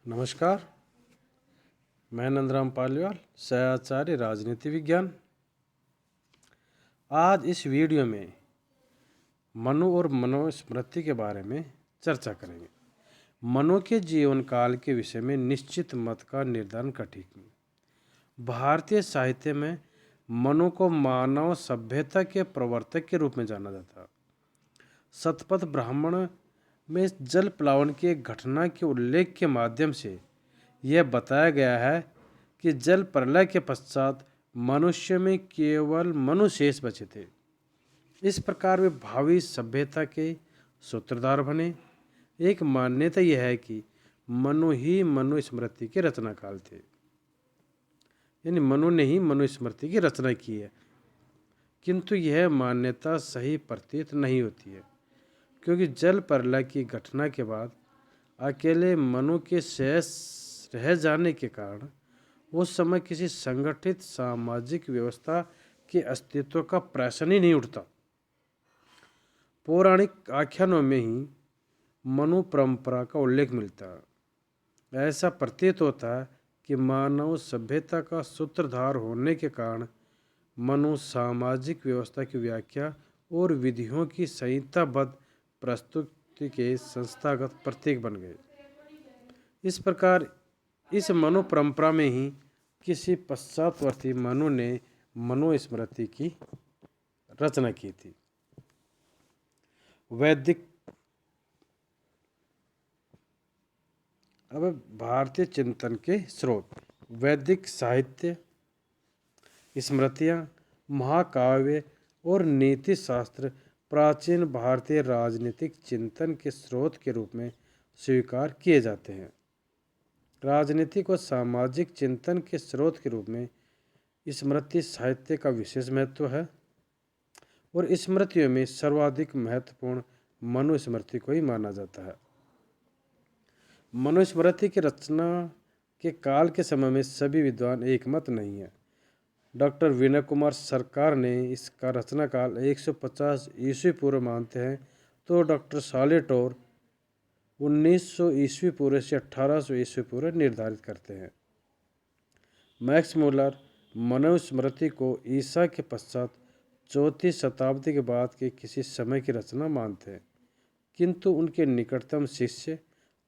नमस्कार। मैं नंदराम पालीवाल, सहआचार्य राजनीति विज्ञान। आज इस वीडियो में मनु और मनुस्मृति के बारे में चर्चा करेंगे। मनु के जीवन काल के विषय में निश्चित मत का निर्धारण कठिन। भारतीय साहित्य में मनु को मानव सभ्यता के प्रवर्तक के रूप में जाना जाता। शतपथ ब्राह्मण में जल प्लावन की एक घटना के उल्लेख के माध्यम से यह बताया गया है कि जल प्रलय के पश्चात मनुष्य में केवल मनु शेष बचे थे। इस प्रकार वे भावी सभ्यता के सूत्रधार बने। एक मान्यता यह है कि मनु ही मनुस्मृति के रचनाकाल थे, यानी मनु ने ही मनुस्मृति की रचना की है। किंतु यह मान्यता सही प्रतीत नहीं होती है, क्योंकि जल प्रलय की घटना के बाद अकेले मनु के शेष रह जाने के कारण उस समय किसी संगठित सामाजिक व्यवस्था के अस्तित्व का प्रश्न ही नहीं उठता। पौराणिक आख्यानों में ही मनु परंपरा का उल्लेख मिलता है। ऐसा प्रतीत होता है कि मानव सभ्यता का सूत्रधार होने के कारण मनु सामाजिक व्यवस्था की व्याख्या और विधियों की संहिताबद्ध प्रस्तुति के संस्थागत प्रतीक बन गए। इस प्रकार इस मनु परंपरा में ही किसी पश्चातवर्ती मनु ने मनुस्मृति की रचना की थी। वैदिक अब भारतीय चिंतन के स्रोत। वैदिक साहित्य, स्मृतियाँ, महाकाव्य और नीति शास्त्र प्राचीन भारतीय राजनीतिक चिंतन के स्रोत के रूप में स्वीकार किए जाते हैं। राजनीतिक और सामाजिक चिंतन के स्रोत के रूप में स्मृति साहित्य का विशेष महत्व है और स्मृतियों में सर्वाधिक महत्वपूर्ण मनुस्मृति को ही माना जाता है। मनुस्मृति की रचना के काल के समय में सभी विद्वान एकमत नहीं है। डॉक्टर विनय कुमार सरकार ने इसका रचना काल 150 ईस्वी पूर्व मानते हैं, तो डॉक्टर सालेटोर 1900 ईस्वी पूर्व से 1800 ईस्वी पूर्व निर्धारित करते हैं। मैक्स मुलर मनुस्मृति को ईसा के पश्चात 4वीं शताब्दी के बाद के किसी समय की रचना मानते हैं, किंतु उनके निकटतम शिष्य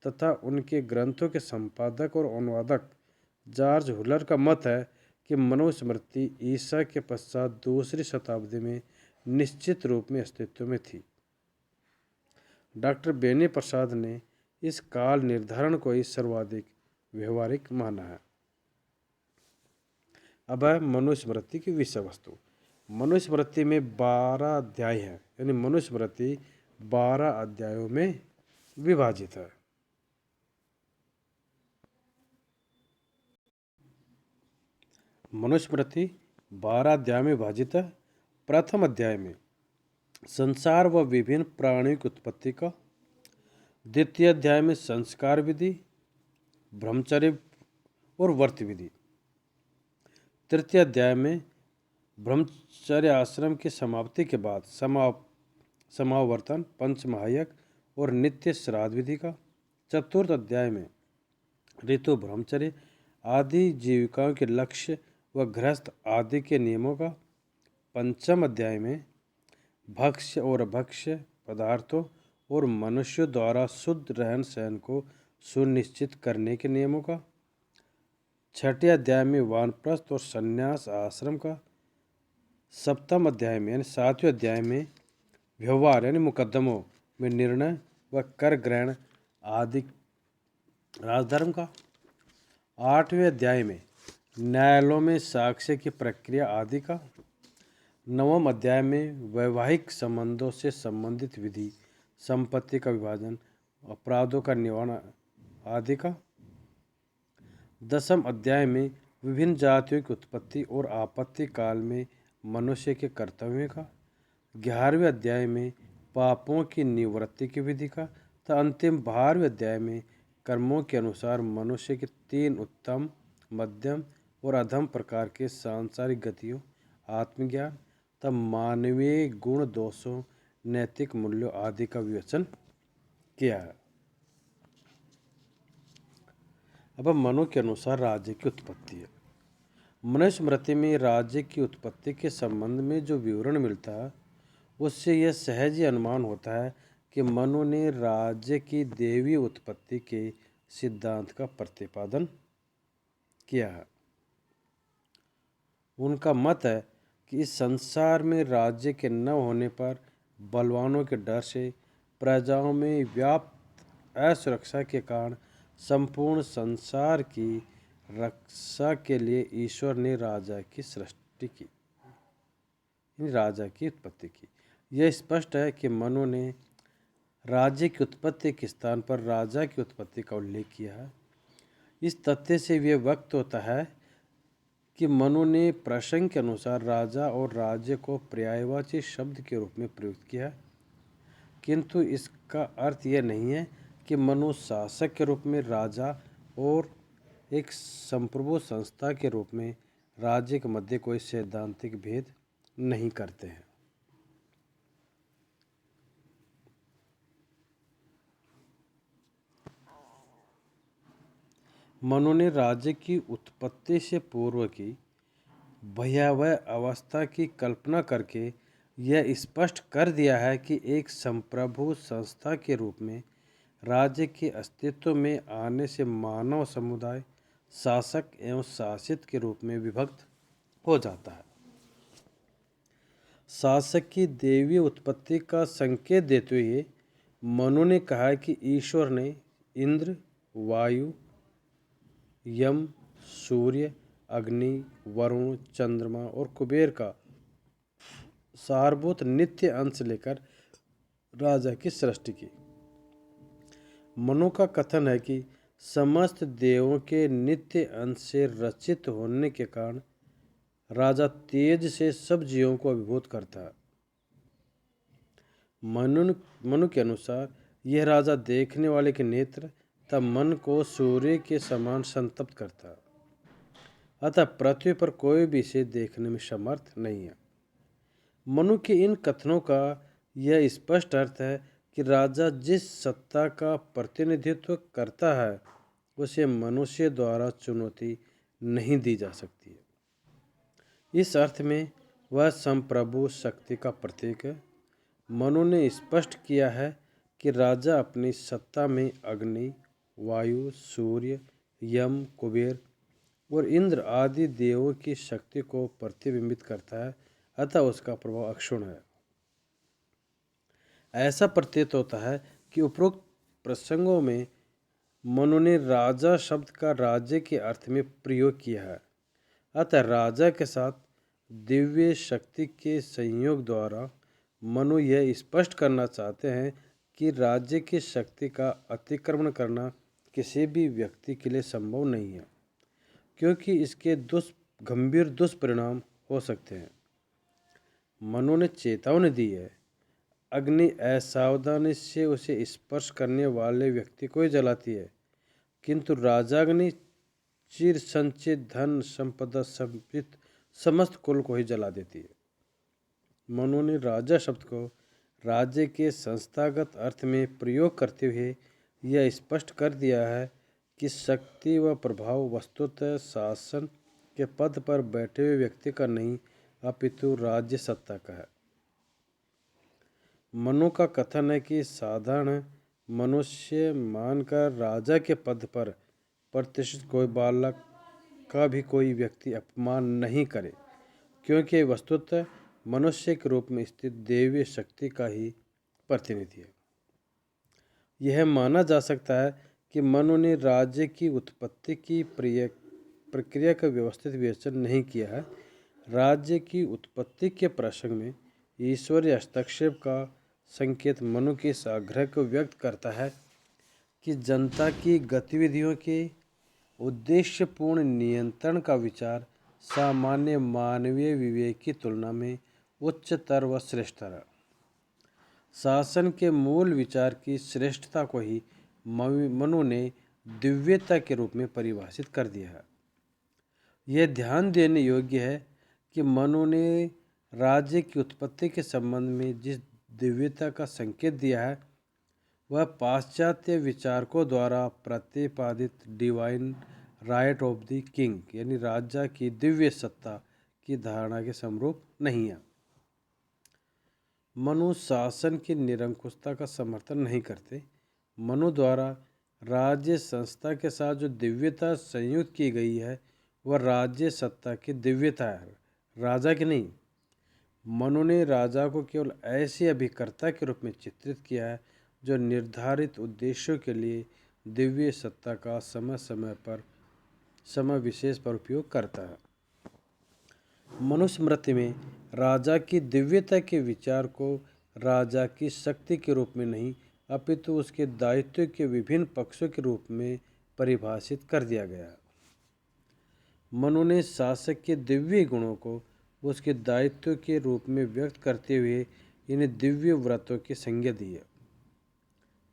तथा उनके ग्रंथों के संपादक और अनुवादक जॉर्ज हुलर का मत है कि मनुस्मृति ईसा के पश्चात 2री शताब्दी में निश्चित रूप में अस्तित्व में थी। डॉक्टर बेनी प्रसाद ने इस काल निर्धारण को ही सर्वाधिक व्यवहारिक माना है। अब है मनुस्मृति की विषय वस्तु। मनुस्मृति में 12 अध्याय हैं, यानी मनुस्मृति 12 अध्यायों में विभाजित है। मनुस्मृति 12 अध्याय में विभाजित है। प्रथम अध्याय में संसार व विभिन्न प्राणियों की उत्पत्ति का, द्वितीय अध्याय में संस्कार विधि, ब्रह्मचर्य और व्रत विधि, तृतीय अध्याय में ब्रह्मचर्य आश्रम की समाप्ति के बाद समावर्तन, पंचमहायज्ञ और नित्य श्राद्ध विधि का, चतुर्थ अध्याय में ऋतु, ब्रह्मचर्य आदि जीविकाओं के लक्ष्य व गृहस्थ आदि के नियमों का, पंचम अध्याय में भक्ष्य और अभक्ष्य पदार्थों और मनुष्यों द्वारा शुद्ध रहन सहन को सुनिश्चित करने के नियमों का, छठे अध्याय में वानप्रस्थ और संन्यास आश्रम का, सप्तम अध्याय में यानी 7वें अध्याय में व्यवहार यानी मुकदमों में निर्णय व कर ग्रहण आदि राजधर्म का, 8वें अध्याय में न्यायालयों में साक्ष्य की प्रक्रिया आदि का, 9वें अध्याय में वैवाहिक संबंधों से संबंधित विधि, संपत्ति का विभाजन, अपराधों का निवारण आदि का, 10वें अध्याय में विभिन्न जातियों की उत्पत्ति और आपत्ति काल में मनुष्य के कर्तव्यों का, 11वें अध्याय में पापों की निवृत्ति की विधि का, तथा अंतिम 12वें अध्याय में कर्मों के अनुसार मनुष्य के 3 उत्तम, मध्यम और अधम प्रकार के सांसारिक गतियों, आत्मज्ञान तथा मानवीय गुण दोषों, नैतिक मूल्यों आदि का विवेचन किया है। अब मनु के अनुसार राज्य की उत्पत्ति है। मनुस्मृति में राज्य की उत्पत्ति के संबंध में जो विवरण मिलता है उससे यह सहज ही अनुमान होता है कि मनु ने राज्य की दैवीय उत्पत्ति के सिद्धांत का प्रतिपादन किया है। उनका मत है कि इस संसार में राज्य के न होने पर बलवानों के डर से प्रजाओं में व्याप्त असुरक्षा के कारण संपूर्ण संसार की रक्षा के लिए ईश्वर ने राजा की सृष्टि की, राजा की उत्पत्ति की। यह स्पष्ट है कि मनु ने राज्य की उत्पत्ति के स्थान पर राजा की उत्पत्ति का उल्लेख किया है। इस तथ्य से यह व्यक्त होता है कि मनु ने प्रसंग के अनुसार राजा और राज्य को पर्यायवाची शब्द के रूप में प्रयुक्त किया, किंतु इसका अर्थ यह नहीं है कि मनु शासक के रूप में राजा और एक संप्रभु संस्था के रूप में राज्य के मध्य कोई सैद्धांतिक भेद नहीं करते हैं। मनु ने राज्य की उत्पत्ति से पूर्व की भयावह अवस्था की कल्पना करके यह स्पष्ट कर दिया है कि एक संप्रभु संस्था के रूप में राज्य के अस्तित्व में आने से मानव समुदाय शासक एवं शासित के रूप में विभक्त हो जाता है। शासक की दैवीय उत्पत्ति का संकेत देते हुए मनु ने कहा कि ईश्वर ने इंद्र, वायु, यम, सूर्य, अग्नि, वरुण, चंद्रमा और कुबेर का सारभूत नित्य अंश लेकर राजा की सृष्टि की। मनु का कथन है कि समस्त देवों के नित्य अंश से रचित होने के कारण राजा तेज से सब जीवों को अभिभूत करता है। मनु के अनुसार यह राजा देखने वाले के नेत्र तब मन को सूर्य के समान संतप्त करता है, अतः पृथ्वी पर कोई भी इसे देखने में समर्थ नहीं है। मनु के इन कथनों का यह स्पष्ट अर्थ है कि राजा जिस सत्ता का प्रतिनिधित्व करता है उसे मनुष्य द्वारा चुनौती नहीं दी जा सकती है। इस अर्थ में वह संप्रभु शक्ति का प्रतीक है। मनु ने स्पष्ट किया है कि राजा अपनी सत्ता में अग्नि, वायु, सूर्य, यम, कुबेर और इंद्र आदि देवों की शक्ति को प्रतिबिंबित करता है, अतः उसका प्रभाव अक्षुण्ण है। ऐसा प्रतीत होता है कि उपरोक्त प्रसंगों में मनु ने राजा शब्द का राज्य के अर्थ में प्रयोग किया है, अतः राजा के साथ दिव्य शक्ति के संयोग द्वारा मनु यह स्पष्ट करना चाहते हैं कि राज्य की शक्ति का अतिक्रमण करना किसी भी व्यक्ति के लिए संभव नहीं है, क्योंकि इसके गंभीर दुष्परिणाम हो सकते हैं। मनु ने चेतावनी दी है, अग्नि असावधानी से उसे स्पर्श करने वाले व्यक्ति को ही जलाती है, किंतु राजाग्नि चिर संचित धन संपदा संपित समस्त कुल को ही जला देती है। मनु ने राजा शब्द को राज्य के संस्थागत अर्थ में प्रयोग करते हुए यह स्पष्ट कर दिया है कि शक्ति व प्रभाव वस्तुतः शासन के पद पर बैठे हुए व्यक्ति का नहीं अपितु राज्य सत्ता का है। मनु का कथन है कि साधारण मनुष्य मानकर राजा के पद पर प्रतिष्ठित कोई बालक का भी कोई व्यक्ति अपमान नहीं करे, क्योंकि वस्तुतः मनुष्य के रूप में स्थित दैवीय शक्ति का ही प्रतिनिधि है। यह माना जा सकता है कि मनु ने राज्य की उत्पत्ति की प्रक्रिया का व्यवस्थित विवेचन नहीं किया है। राज्य की उत्पत्ति के प्रसंग में ईश्वरीय हस्तक्षेप का संकेत मनु के इस आग्रह को व्यक्त करता है कि जनता की गतिविधियों के उद्देश्यपूर्ण नियंत्रण का विचार सामान्य मानवीय विवेक की तुलना में उच्चतर व श्रेष्ठतर है। शासन के मूल विचार की श्रेष्ठता को ही मनु ने दिव्यता के रूप में परिभाषित कर दिया है। यह ध्यान देने योग्य है कि मनु ने राज्य की उत्पत्ति के संबंध में जिस दिव्यता का संकेत दिया है वह पाश्चात्य विचारकों द्वारा प्रतिपादित divine right of the king यानी राजा की दिव्य सत्ता की धारणा के समरूप नहीं है। मनु शासन की निरंकुशता का समर्थन नहीं करते। मनु द्वारा राज्य संस्था के साथ जो दिव्यता संयुक्त की गई है वह राज्य सत्ता की दिव्यता है, राजा की नहीं। मनु ने राजा को केवल ऐसे अभिकर्ता के रूप में चित्रित किया है जो निर्धारित उद्देश्यों के लिए दिव्य सत्ता का समय विशेष पर उपयोग करता है। मनुस्मृति में राजा की दिव्यता के विचार को राजा की शक्ति के रूप में नहीं अपितु उसके दायित्व के विभिन्न पक्षों के रूप में परिभाषित कर दिया गया। मनु ने शासक के दिव्य गुणों को उसके दायित्व के रूप में व्यक्त करते हुए इन्हें दिव्य व्रतों की संज्ञा दी है।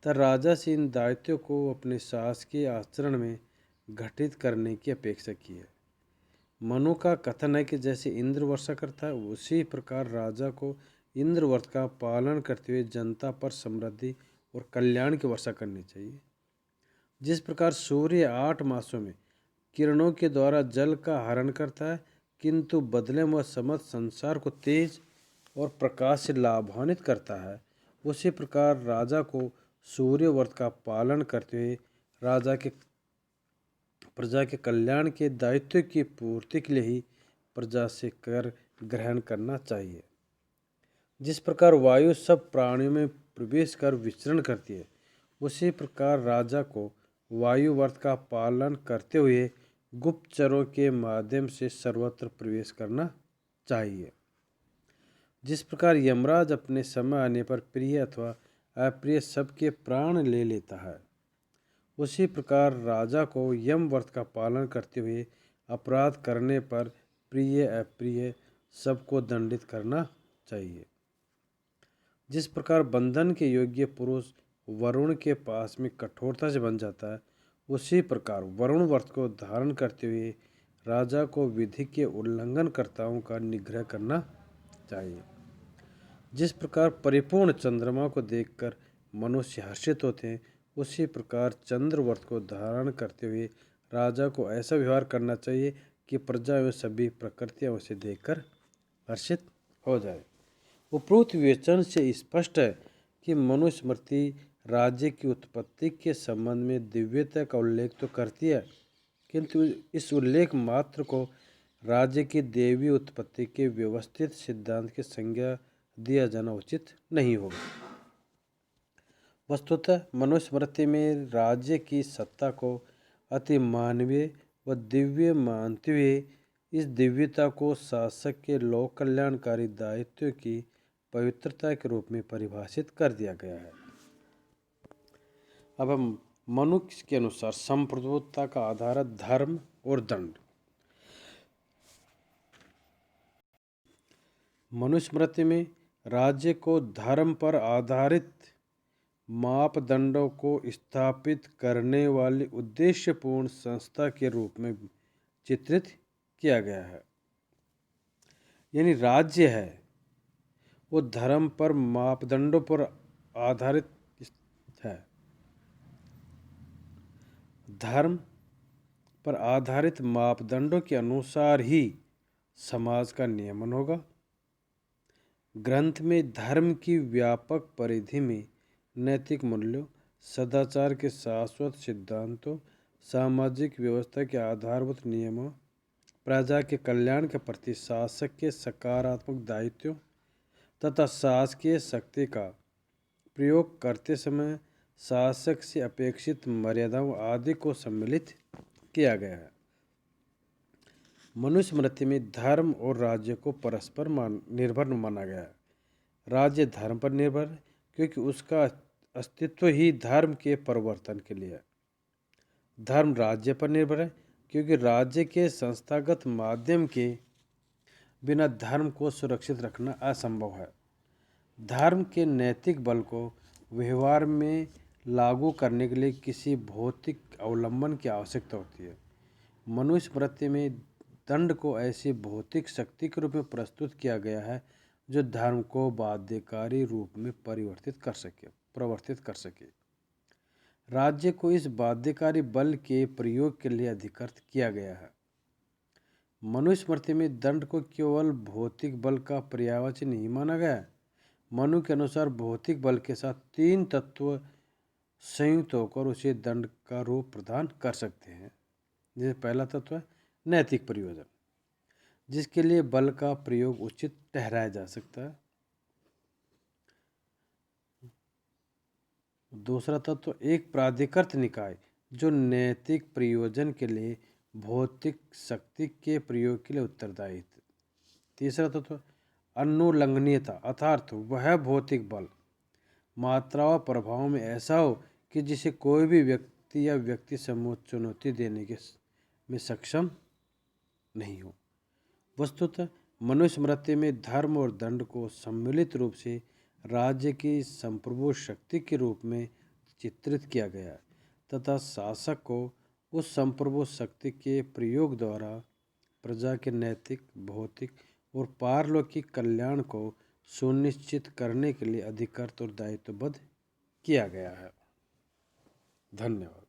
तब राजा से इन दायित्वों को अपने शासकीय आचरण में घटित करने की अपेक्षा की है। मनु का कथन है कि जैसे इंद्र वर्षा करता है उसी प्रकार राजा को इंद्र व्रत का पालन करते हुए जनता पर समृद्धि और कल्याण की वर्षा करनी चाहिए। जिस प्रकार सूर्य 8 मासों में किरणों के द्वारा जल का हरण करता है किंतु बदले में वह समस्त संसार को तेज और प्रकाश से लाभान्वित करता है, उसी प्रकार राजा को सूर्य व्रत का पालन करते हुए राजा के प्रजा के कल्याण के दायित्व की पूर्ति के लिए ही प्रजा से कर ग्रहण करना चाहिए। जिस प्रकार वायु सब प्राणियों में प्रवेश कर विचरण करती है उसी प्रकार राजा को वायु व्रत का पालन करते हुए गुप्तचरों के माध्यम से सर्वत्र प्रवेश करना चाहिए। जिस प्रकार यमराज अपने समय आने पर प्रिय अथवा अप्रिय सबके प्राण ले लेता है उसी प्रकार राजा को यम व्रत का पालन करते हुए अपराध करने पर प्रिय अप्रिय सबको दंडित करना चाहिए। जिस प्रकार बंधन के योग्य पुरुष वरुण के पास में कठोरता से बन जाता है उसी प्रकार वरुण व्रत को धारण करते हुए राजा को विधि के उल्लंघनकर्ताओं का निग्रह करना चाहिए। जिस प्रकार परिपूर्ण चंद्रमा को देखकर मनुष्य हर्षित होते हैं उसी प्रकार चंद्र व्रत को धारण करते हुए राजा को ऐसा व्यवहार करना चाहिए कि प्रजा एवं सभी प्रकृतियां उसे देखकर हर्षित हो जाए। उपरोक्त विवेचन से स्पष्ट है कि मनुस्मृति राज्य की उत्पत्ति के संबंध में दिव्यता का उल्लेख तो करती है किंतु इस उल्लेख मात्र को राज्य की देवी उत्पत्ति के व्यवस्थित सिद्धांत की संज्ञा दिया जाना उचित नहीं होगा। वस्तुतः मनुस्मृति में राज्य की सत्ता को अति मानवीय व दिव्य मानते हुए इस दिव्यता को शासक के लोक कल्याणकारी दायित्व की पवित्रता के रूप में परिभाषित कर दिया गया है। अब हम मनु के अनुसार संप्रभुता का आधार धर्म और दंड। मनुस्मृति में राज्य को धर्म पर आधारित मापदंडों को स्थापित करने वाली उद्देश्यपूर्ण संस्था के रूप में चित्रित किया गया है। यानी राज्य है वो धर्म पर मापदंडों पर आधारित है। धर्म पर आधारित मापदंडों के अनुसार ही समाज का नियमन होगा। ग्रंथ में धर्म की व्यापक परिधि में नैतिक मूल्यों, सदाचार के शाश्वत सिद्धांतों, सामाजिक व्यवस्था के आधारभूत नियमों, प्रजा के कल्याण के प्रति शासक के सकारात्मक दायित्वों तथा शासकीय शक्ति का प्रयोग करते समय शासक से अपेक्षित मर्यादाओं आदि को सम्मिलित किया गया है। मनुस्मृति में धर्म और राज्य को परस्पर निर्भर माना गया है। राज्य धर्म पर निर्भर है क्योंकि उसका अस्तित्व ही धर्म के परिवर्तन के लिए है। धर्म राज्य पर निर्भर है क्योंकि राज्य के संस्थागत माध्यम के बिना धर्म को सुरक्षित रखना असंभव है। धर्म के नैतिक बल को व्यवहार में लागू करने के लिए किसी भौतिक अवलंबन की आवश्यकता होती है। मनुस्मृति में दंड को ऐसी भौतिक शक्ति के रूप में प्रस्तुत किया गया है जो धर्म को बाध्यकारी रूप में प्रवर्तित कर सके। राज्य को इस बाध्यकारी बल के प्रयोग के लिए अधिकृत किया गया है। मनुस्मृति में दंड को केवल भौतिक बल का पर्यायवाची नहीं माना गया है। मनु के अनुसार भौतिक बल के साथ 3 तत्व संयुक्त होकर उसे दंड का रूप प्रदान कर सकते हैं। जैसे पहला तत्व है नैतिक प्रयोजन, जिसके लिए बल का प्रयोग उचित ठहराया जा सकता है। दूसरा तत्व एक प्राधिकृत निकाय, जो नैतिक प्रयोजन के लिए भौतिक शक्ति के प्रयोग के लिए उत्तरदायी है। तीसरा तत्व अनुल्लंघनीयता, अर्थात वह भौतिक बल मात्रा व प्रभाव में ऐसा हो कि जिसे कोई भी व्यक्ति या व्यक्ति समूह चुनौती देने के में सक्षम नहीं हो। वस्तुतः मनुस्मृति में धर्म और दंड को सम्मिलित रूप से राज्य की संप्रभु शक्ति के रूप में चित्रित किया गया है तथा शासक को उस संप्रभु शक्ति के प्रयोग द्वारा प्रजा के नैतिक, भौतिक और पारलौकिक कल्याण को सुनिश्चित करने के लिए अधिकृत और दायित्वबद्ध किया गया है। धन्यवाद।